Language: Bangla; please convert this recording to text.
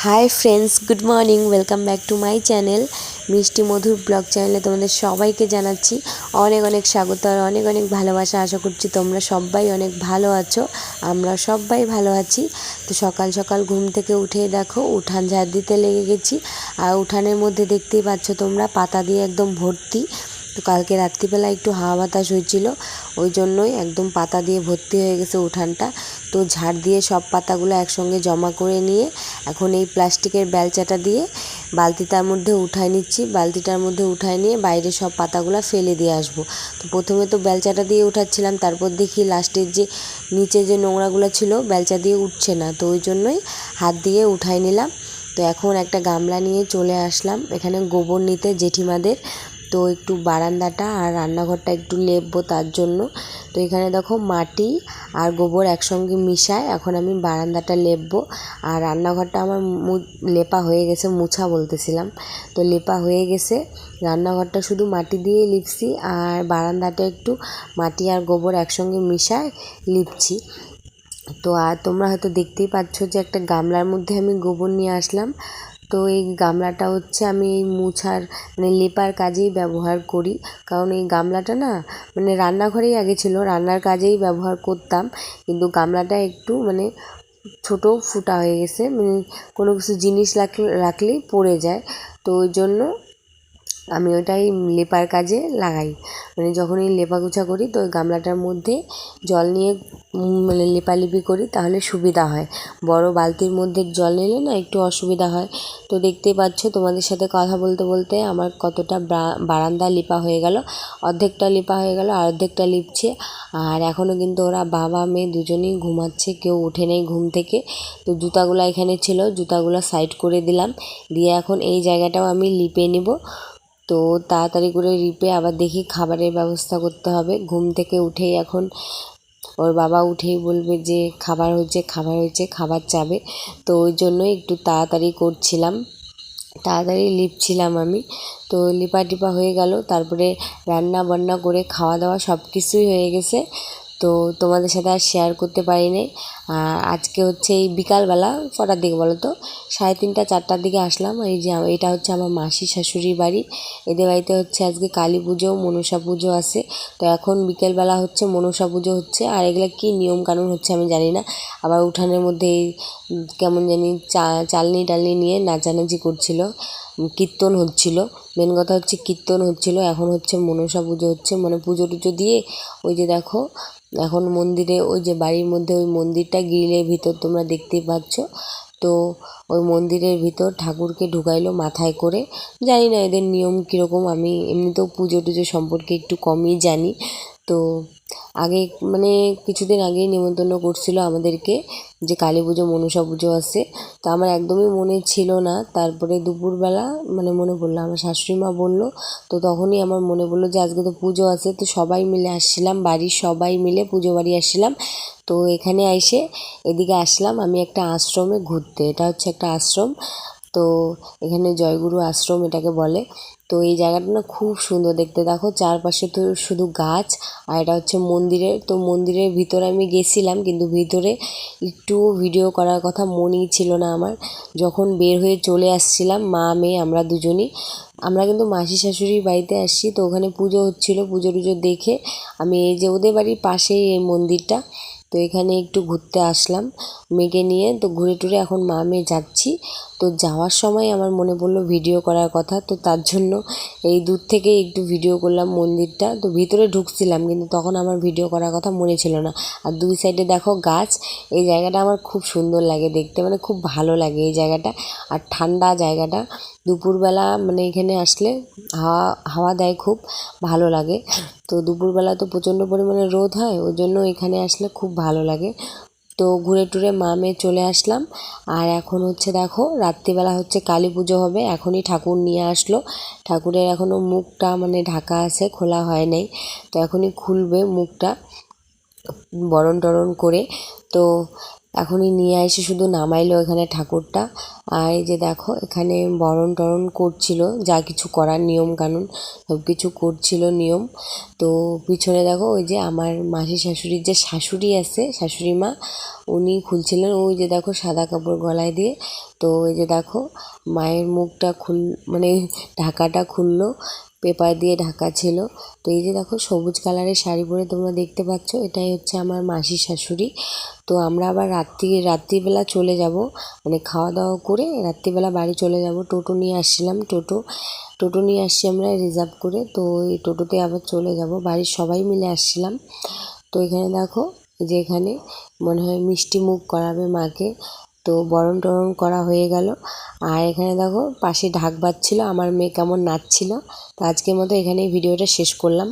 Hi friends, good morning. Welcome back to my channel মিষ্টি মধুর ব্লগ চ্যানেলে তোমাদের সবাইকে জানাচ্ছি অনেক অনেক স্বাগত আর অনেক অনেক ভালোবাসা। আশা করছি তোমরা সবাই অনেক ভালো আছো, আমরা সবাই ভালো আছি। তো সকাল সকাল ঘুম থেকে উঠে দেখো উঠান ঝাড় দিতে লেগে গেছি। আর উঠানের মধ্যে দেখতেই পাচ্ছ তোমরা পাতা দিয়ে একদম ভর্তি। তো কালকে রাত্রিবেলা একটু হাওয়া বাতাস হয়েছিল, ওই জন্যই একদম পাতা দিয়ে ভর্তি হয়ে গেছে উঠানটা। তো ঝাড় দিয়ে সব পাতাগুলো একসঙ্গে জমা করে নিয়ে এখন এই প্লাস্টিকের বেলচাটা দিয়ে বালতিটার মধ্যে উঠায় নিচ্ছি। বালতিটার মধ্যে উঠায় নিয়ে বাইরে সব পাতাগুলো ফেলে দিয়ে আসবো। তো প্রথমে তো বেলচাটা দিয়ে উঠাচ্ছিলাম, তারপর দেখি লাস্টের যে নিচে যে নোংরাগুলো ছিল বেলচা দিয়ে উঠছে না, তো ওই জন্যই হাত দিয়ে উঠায় নিলাম। তো এখন একটা গামলা নিয়ে চলে আসলাম এখানে গোবর নিতে জেঠিমাদের। তো একটু বারান্দাটা আর রান্নাঘরটা একটু লেপবো তার জন্য। তো এখানে দেখো মাটি আর গোবর একসঙ্গে মিশায় এখন আমি বারান্দাটা লেপবো। আর রান্নাঘরটা আমার লেপা হয়ে গেছে, মুছা বলতেছিলাম, তো লেপা হয়ে গেছে। রান্নাঘরটা শুধু মাটি দিয়ে লিপছি আর বারান্দাটা একটু মাটি আর গোবর একসঙ্গে মিশায় লিপছি। তো আর তোমরা হয়তো দেখতেই পাচ্ছ যে একটা গামলার মধ্যে আমি গোবর নিয়ে আসলাম। তো এই গামলাটা হচ্ছে আমি এই মুছার মানে লেপার কাজেই ব্যবহার করি, কারণ এই গামলাটা না মানে রান্নাঘরেই আগে ছিল, রান্নার কাজেই ব্যবহার করতাম, কিন্তু গামলাটা একটু মানে ছোট ফুটা হয়ে গেছে, মানে কোনো কিছু জিনিস রাখলেই পড়ে যায়। তো ওই জন্য আমি ওটাই লেপার কাজে লাগাই। মানে যখনই লেপাগুছা করি তো ওই গামলাটার মধ্যে জল নিয়ে মানে লেপালেপি করি, তাহলে সুবিধা হয়। বড় বালতির মধ্যে জল নিলে না একটু অসুবিধা হয়। তো দেখতেই পাচ্ছ তোমাদের সাথে কথা বলতে বলতে আমার কতটা বারান্দা লেপা হয়ে গেল। অর্ধেকটা লেপা হয়ে গেল আর অর্ধেকটা লিপছে। আর এখনও কিন্তু ওরা বাবা মেয়ে দুজনেই ঘুমাচ্ছে, কেউ উঠে নেই ঘুম থেকে। তো জুতাগুলো এখানে ছিল, জুতাগুলো সাইড করে দিলাম, দিয়ে এখন এই জায়গাটাও আমি লিপে নিব। তো তাড়াতাড়ি করে লিপে আবার দেখি খাবারের ব্যবস্থা করতে হবে। ঘুম থেকে উঠেই এখন ওর বাবা উঠেই বলবে যে খাবার হয়েছে খাবার হয়েছে, খাবার চাবে। তো ওই জন্যই একটু তাড়াতাড়ি করছিলাম, তাড়াতাড়ি লিপছিলাম আমি। তো লিপা টিপা হয়ে গেল, তারপরে রান্না বান্না করে খাওয়া দাওয়া সব কিছুই হয়ে গেছে। তো তোমাদের সাথে আর শেয়ার করতে পারিনি। আজকে হচ্ছে এই বিকালবেলা কটার দিকে বলো তো, 3:30 4টার দিকে আসলাম। এই যে এটা হচ্ছে আমার মাসি শাশুড়ির বাড়ি। এদের বাড়িতে হচ্ছে আজকে কালী পুজো মনসা পুজো আছে। তো এখন বিকেলবেলা হচ্ছে মনসা পুজো হচ্ছে, আর এগুলো কী নিয়ম কানুন হচ্ছে আমি জানি না। আবার উঠানের মধ্যে এই কেমন জানি চালনি টালনি নিয়ে নাচানাচি করছিল, কীর্তন হচ্ছিল। মেন কথা হচ্ছে কীর্তন হচ্ছিল। এখন হচ্ছে মনসা পুজো হচ্ছে, মানে পুজো টুজো দিয়ে ওই যে দেখো এখন মন্দিরে ওই যে বাড়ির মধ্যে ওই মন্দিরটা গ্রিলের ভিতর তোমরা দেখতেই পাচ্ছ। তো ওই মন্দিরের ভিতর ঠাকুরকে ঢুকাইলো মাথায় করে। জানি না এদের নিয়ম কীরকম, আমি এমনিতেও পুজো টুজো সম্পর্কে একটু কমই জানি। তো আগে মানে কিছুদিন আগেই নিমন্ত্রণ করছিল আমাদেরকে যে কালী পুজো মনসা পুজো আছে। তো আমার একদমই মনে ছিল না, তারপরে দুপুরবেলা মানে মনে পড়লো, আমার শাশুড়ি মা বললো। তো তখনই আমার মনে পড়লো যে আজকে তো পুজো আছে। তো সবাই মিলে আসছিলাম, বাড়ির সবাই মিলে পুজো বাড়ি আসছিলাম। তো এখানে এসে এদিকে আসলাম আমি একটা আশ্রমে ঘুরতে। এটা হচ্ছে একটা আশ্রম, তো এখানে জয়গুরু আশ্রম এটাকে বলে। তো এই জায়গাটা না খুব সুন্দর দেখতে, দেখো চারপাশে তো শুধু গাছ। আর এটা হচ্ছে মন্দিরের, তো মন্দিরের ভিতরে আমি গেছিলাম, কিন্তু ভিতরে একটু ভিডিও করার কথা মনেই ছিল না আমার। যখন বের হয়ে চলে আসছিলাম মা মেয়ে আমরা দুজনই, আমরা কিন্তু মাসি শাশুড়ির বাড়িতে আসছি। তো ওখানে পুজো হচ্ছিলো, পুজো টুজো দেখে আমি এই যে ওদের বাড়ির পাশেই এই মন্দিরটা, তো এখানে একটু ঘুরতে আসলাম মেয়েকে নিয়ে। তো ঘুরে টুরে এখন মা মেয়ে যাচ্ছি। তো যাওয়ার সময় আমার মনে পড়লো ভিডিও করার কথা, তো তার জন্য এই দূর থেকে একটু ভিডিও করলাম মন্দিরটা। তো ভিতরে ঢুকছিলাম কিন্তু তখন আমার ভিডিও করার কথা মনে ছিল না। আর দুই সাইডে দেখো গাছ। এই জায়গাটা আমার খুব সুন্দর লাগে দেখতে, মানে খুব ভালো লাগে এই জায়গাটা। আর ঠান্ডা জায়গাটা, দুপুরবেলা মানে এখানে আসলে হাওয়া হাওয়া দেয়, খুব ভালো লাগে। তো দুপুরবেলা তো প্রচণ্ড পরিমাণে রোদ হয়, ওই জন্য এখানে আসলে খুব ভালো লাগে। তো ঘুরে টুরে মা মেয়ে চলে আসলাম। আর এখন হচ্ছে দেখো রাত্রিবেলা হচ্ছে কালী পুজো হবে, এখনই ঠাকুর নিয়ে আসলো। ঠাকুরের এখনও মুখটা মানে ঢাকা আছে, খোলা হয় নাই। তো এখনই খুলবে মুখটা বরণ টরণ করে। তো এখনই নিয়ে এসে শুধু নামাইলো এখানে ঠাকুরটা। আর এই যে দেখো এখানে বরণ টরণ করছিল, যা কিছু করার নিয়ম কানুন সব কিছু করছিল নিয়ম। তো পিছনে দেখো ওই যে আমার মাসি শাশুড়ির যে শাশুড়ি আছে, শাশুড়ি মা, উনি খুলছিলেন। ওই যে দেখো সাদা কাপড় গলায় দিয়ে। তো ওই যে দেখো মায়ের মুখটা মানে ঢাকাটা খুললো, পেপার দিয়ে ঢাকা ছিল। তো এই যে দেখো সবুজ কালারের শাড়ি পরে তোমরা দেখতে পাচ্ছ, এটাই হচ্ছে আমার মাসি শাশুড়ি। তো আমরা আবার রাত্রিবেলা চলে যাব, মানে খাওয়া দাওয়া করে রাত্রিবেলা বাড়ি চলে যাব। টোটো নিয়ে আসছিলাম, টোটো নিয়ে আসছি আমরা রিজার্ভ করে। তো এই টোটোতে আবার চলে যাব, বাড়ির সবাই মিলে আসছিলাম। তো এখানে দেখো যে এখানে মনে হয় মিষ্টি মুখ করাবে মাকে। তো বরণ টরণ করা হয়ে গেল। আর এখানে দেখো পাশে ঢাক বাজছিল, আমার মেয়ে কেমন নাচছিল। তো আজকের মতো এখানেই ভিডিওটা শেষ করলাম।